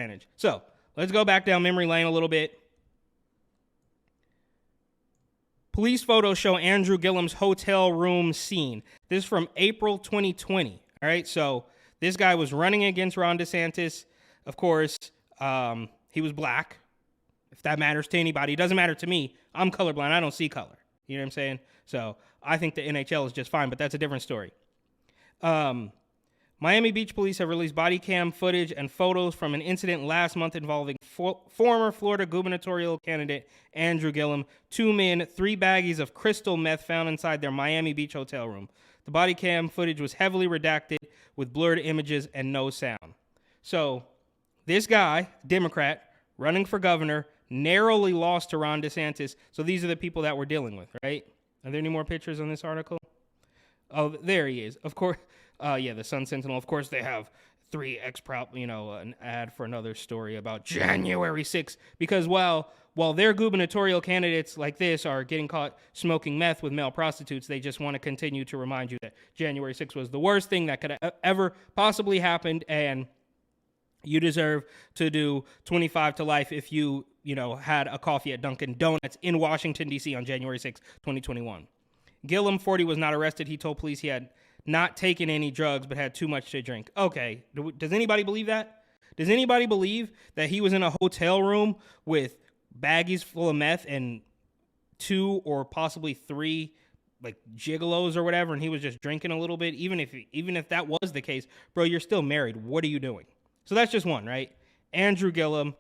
advantage. So let's go back down memory lane a little bit. Police photos show Andrew Gillum's hotel room scene. This is from April 2020. All right, so this guy was running against Ron DeSantis. Of course, he was black. If that matters to anybody, it doesn't matter to me. I'm colorblind. I don't see color. You know what I'm saying? So I think the NHL is just fine, but that's a different story. Miami Beach police have released body cam footage and photos from an incident last month involving former Florida gubernatorial candidate Andrew Gillum, 2 men, 3 baggies of crystal meth found inside their Miami Beach hotel room. The body cam footage was heavily redacted with blurred images and no sound. So this guy, Democrat, running for governor, narrowly lost to Ron DeSantis. So these are the people that we're dealing with, right? Are there any more pictures on this article? Oh, there he is. Of course. The Sun Sentinel. Of course, they have 3X prop, an ad for another story about January 6th. Because while their gubernatorial candidates like this are getting caught smoking meth with male prostitutes, they just want to continue to remind you that January 6th was the worst thing that could have ever possibly happened, and you deserve to do 25 to life if you had a coffee at Dunkin' Donuts in Washington, D.C. on January 6th, 2021. Gillum, 40, was not arrested. He told police he had not taken any drugs but had too much to drink. Okay, does anybody believe that? Does anybody believe that he was in a hotel room with baggies full of meth and 2 or possibly 3 like gigolos or whatever, and he was just drinking a little bit? Even if that was the case, bro, you're still married. What are you doing? So that's just one, right? Andrew Gillum,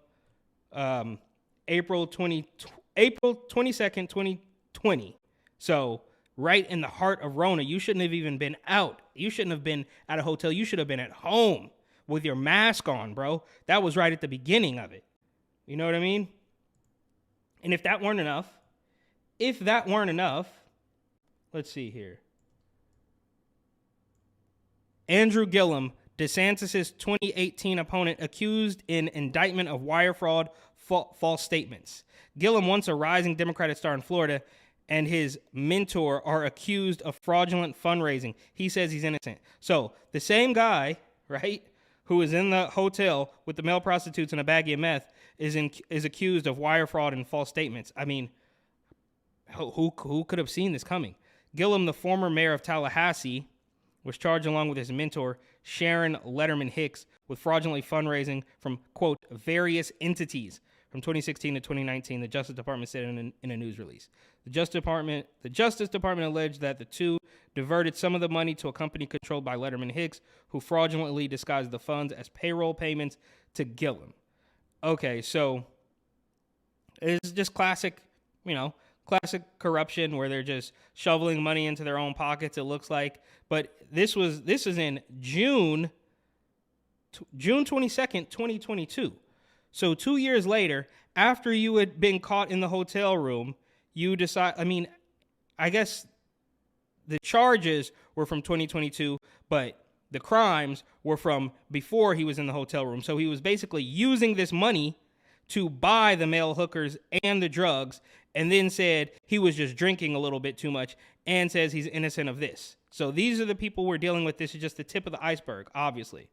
April 22nd, 2020. So right in the heart of Rona. You shouldn't have even been out. You shouldn't have been at a hotel. You should have been at home with your mask on, bro. That was right at the beginning of it. You know what I mean? And if that weren't enough, let's see here. Andrew Gillum, DeSantis' 2018 opponent, accused in indictment of wire fraud, false statements. Gillum, once a rising Democratic star in Florida, and his mentor are accused of fraudulent fundraising. He says he's innocent. So the same guy, right, who is in the hotel with the male prostitutes and a baggie of meth is accused of wire fraud and false statements. I mean, who could have seen this coming? Gillum, the former mayor of Tallahassee, was charged along with his mentor, Sharon Letterman Hicks, with fraudulently fundraising from, quote, various entities from 2016 to 2019, the Justice Department said in a news release. The Justice Department alleged that the two diverted some of the money to a company controlled by Letterman Hicks, who fraudulently disguised the funds as payroll payments to Gillum. Okay, so it's just classic corruption where they're just shoveling money into their own pockets, it looks like. But this is in June 22nd, 2022. So 2 years later, after you had been caught in the hotel room, you decide, I guess the charges were from 2022, but the crimes were from before he was in the hotel room. So he was basically using this money to buy the male hookers and the drugs, and then said he was just drinking a little bit too much and says he's innocent of this. So these are the people we're dealing with. This is just the tip of the iceberg, obviously.